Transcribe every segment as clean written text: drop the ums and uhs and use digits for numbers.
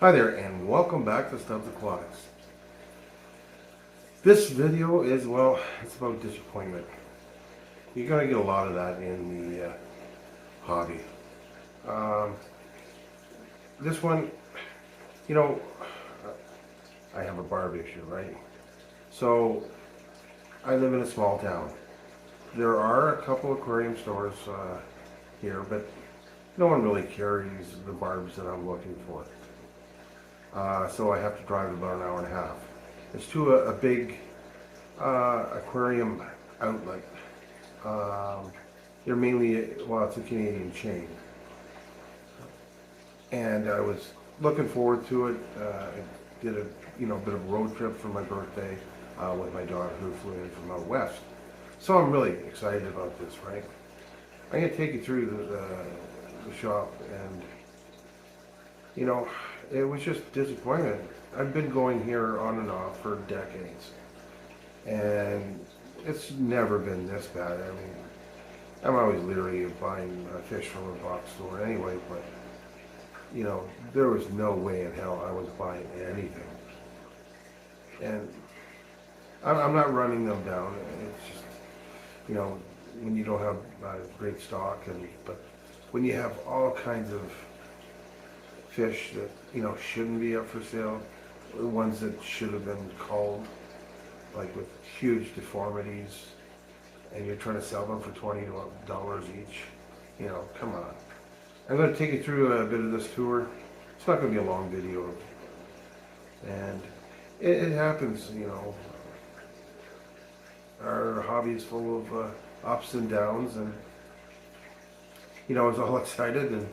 Hi there and welcome back to Stubbs Aquatics. This video is, well, it's about disappointment. You're going to get a lot of that in the hobby. Um, this one, you know, I have a barb issue, right? So I live in a small town. There are a couple aquarium stores here, but no one really carries the barbs that I'm looking for. So I have to drive about an hour and a half. It's to a big aquarium outlet. They're mainly, well, it's a Canadian chain. And I was looking forward to it. I did a bit of a road trip for my birthday with my daughter who flew in from out west. So I'm really excited about this, right? I'm going to take you through the shop, and it was just disappointment. I've been going here on and off for decades, and it's never been this bad. I mean, I'm always leery of buying fish from a box store anyway, but there was no way in hell I was buying anything. And I'm not running them down. It's just, when you don't have great stock, but when you have all kinds of fish that shouldn't be up for sale, the ones that should have been culled, like with huge deformities, and you're trying to sell them for $20 each, come on. I'm going to take you through a bit of this tour. It's not going to be a long video, and it happens. Our hobby is full of ups and downs, and I was all excited, and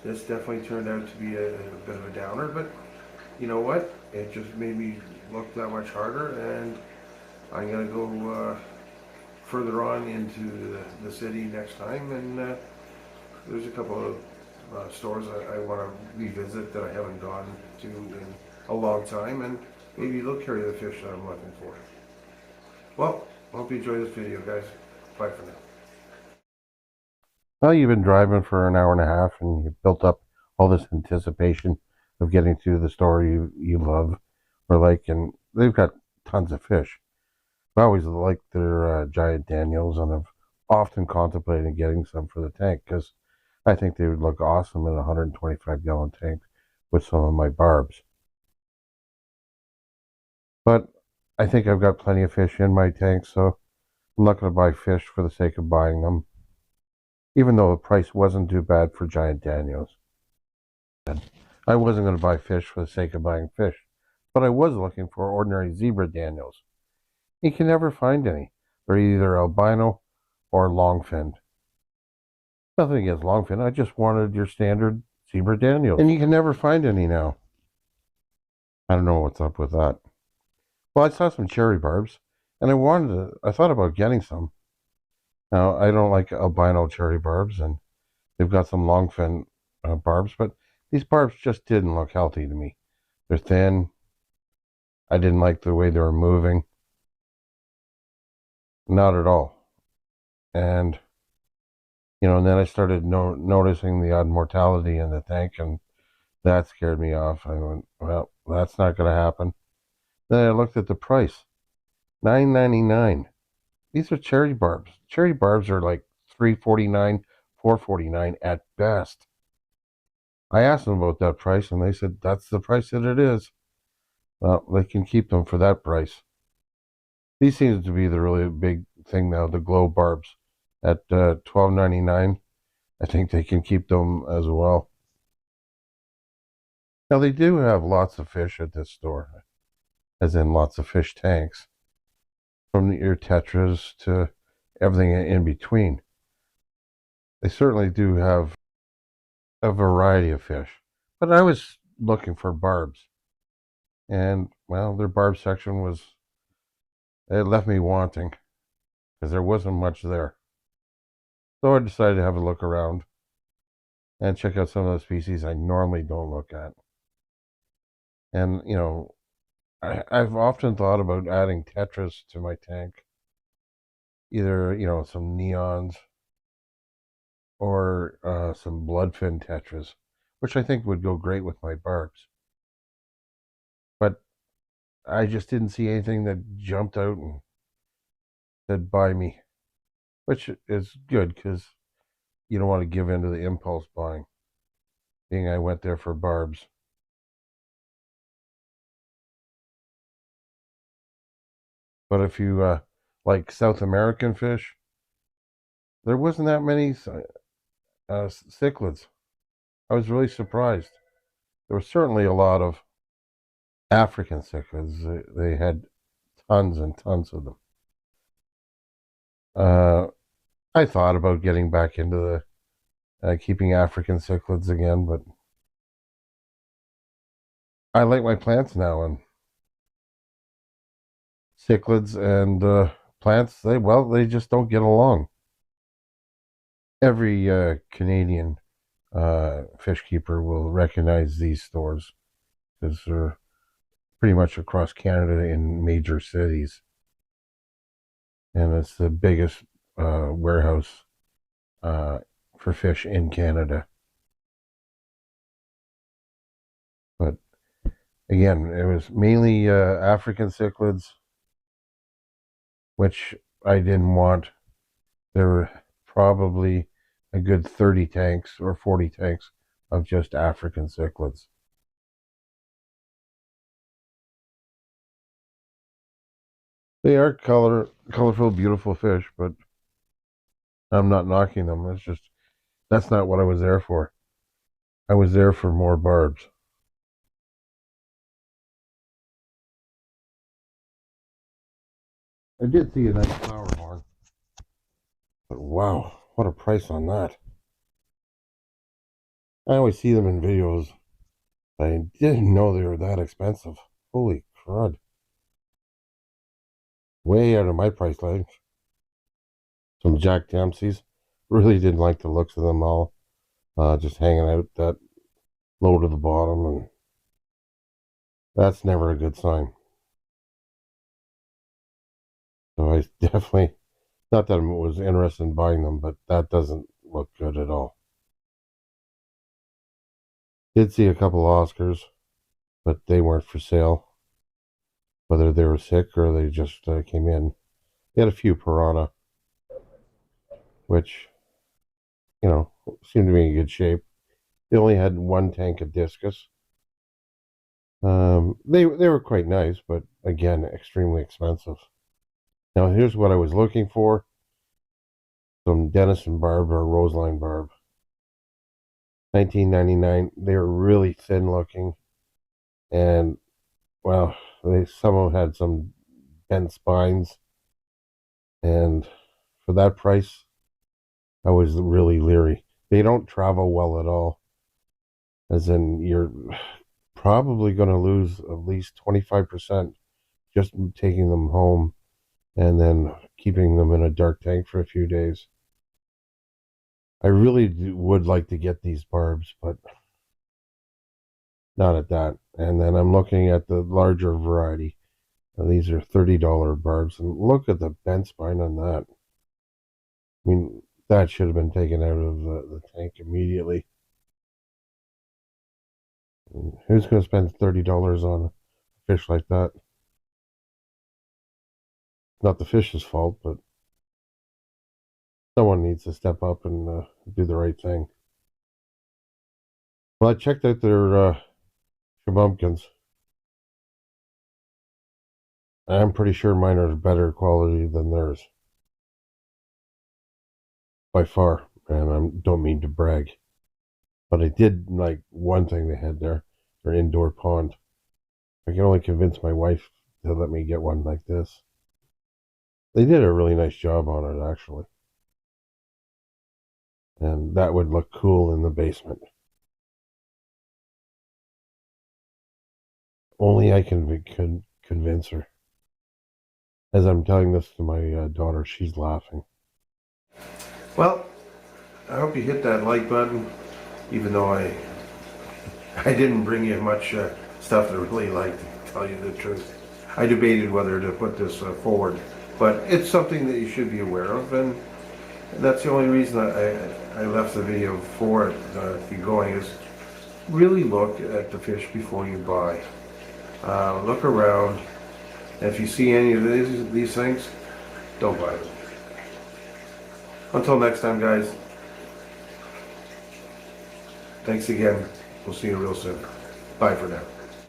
this definitely turned out to be a bit of a downer, but you know what? It just made me look that much harder, and I'm going to go further on into the city next time, and there's a couple of stores I want to revisit that I haven't gone to in a long time, and maybe they'll carry the fish that I'm looking for. Well, hope you enjoy this video, guys. Bye for now. Well, you've been driving for an hour and a half, and you've built up all this anticipation of getting to the store you love or like, and they've got tons of fish. I always liked their giant Daniels, and I've often contemplated getting some for the tank because I think they would look awesome in a 125-gallon tank with some of my barbs. But I think I've got plenty of fish in my tank, so I'm not going to buy fish for the sake of buying them, even though the price wasn't too bad for giant Daniels. I wasn't going to buy fish for the sake of buying fish, but I was looking for ordinary zebra Daniels. You can never find any. They're either albino or longfinned. Nothing against longfin, I just wanted your standard zebra Daniels, and you can never find any now. I don't know what's up with that. Well, I saw some cherry barbs, and I thought about getting some. Now, I don't like albino cherry barbs, and they've got some longfin barbs, but these barbs just didn't look healthy to me. They're thin. I didn't like the way they were moving. Not at all. And, and then I started noticing the odd mortality in the tank, and that scared me off. I went, well, that's not going to happen. Then I looked at the price. $9.99. These are cherry barbs. Cherry barbs are like $3.49, $4.49 at best. I asked them about that price, and they said that's the price that it is. Well, they can keep them for that price. These seem to be the really big thing now, the glow barbs at $12.99. I think they can keep them as well. Now, they do have lots of fish at this store, as in lots of fish tanks, from your tetras to everything in between. They certainly do have a variety of fish, but I was looking for barbs, and well, their barb section it left me wanting because there wasn't much there. So I decided to have a look around and check out some of the species I normally don't look at. And I've often thought about adding tetras to my tank, either some neons or some bloodfin tetras, which I think would go great with my barbs. I just didn't see anything that jumped out and said buy me, which is good because you don't want to give in to the impulse buying. Being I went there for barbs. But if you like South American fish, there wasn't that many cichlids. I was really surprised. There was certainly a lot of African cichlids. They had tons and tons of them. I thought about getting back into the keeping African cichlids again, but I like my plants now, and cichlids and plants, they just don't get along. Every Canadian fish keeper will recognize these stores because they're pretty much across Canada in major cities, and it's the biggest warehouse for fish in Canada. But again, it was mainly African cichlids, which I didn't want. There were probably a good 30 tanks or 40 tanks of just African cichlids. They are colorful, beautiful fish, but I'm not knocking them. It's just that's not what I was there for. I was there for more barbs. I did see a nice flowerhorn, but wow, what a price on that. I always see them in videos. I didn't know they were that expensive. Holy crud. Way out of my price range. Some Jack Dempsey's. Really didn't like the looks of them all. Just hanging out that low to the bottom, and that's never a good sign. So I definitely, not that I was interested in buying them, but that doesn't look good at all. Did see a couple Oscars, but they weren't for sale. Whether they were sick or they just came in. They had a few piranha, which, seemed to be in good shape. They only had one tank of discus. They were quite nice, but again, extremely expensive. Now here's what I was looking for: some Denison barb or roseline barb. $19.99. They were really thin looking, and well, some of them had some bent spines, and for that price, I was really leery. They don't travel well at all, as in you're probably going to lose at least 25% just taking them home and then keeping them in a dark tank for a few days. I really would like to get these barbs, but not at that. And then I'm looking at the larger variety. Now, these are $30 barbs, and look at the bent spine on that. I mean, that should have been taken out of the tank immediately. And who's going to spend $30 on a fish like that? Not the fish's fault, but someone needs to step up and do the right thing. Well, I checked out their shubunkins. I'm pretty sure mine are better quality than theirs. By far. And I don't mean to brag. But I did like one thing they had there: their indoor pond. I can only convince my wife to let me get one like this. They did a really nice job on it, actually. And that would look cool in the basement. Only I can convince her. As I'm telling this to my daughter, she's laughing. Well, I hope you hit that like button, even though I didn't bring you much stuff to really like, to tell you the truth. I debated whether to put this forward, but it's something that you should be aware of, and that's the only reason I left the video for it going, is really look at the fish before you buy. Look around. If you see any of these things, don't buy them. Until next time, guys. Thanks again. We'll see you real soon. Bye for now.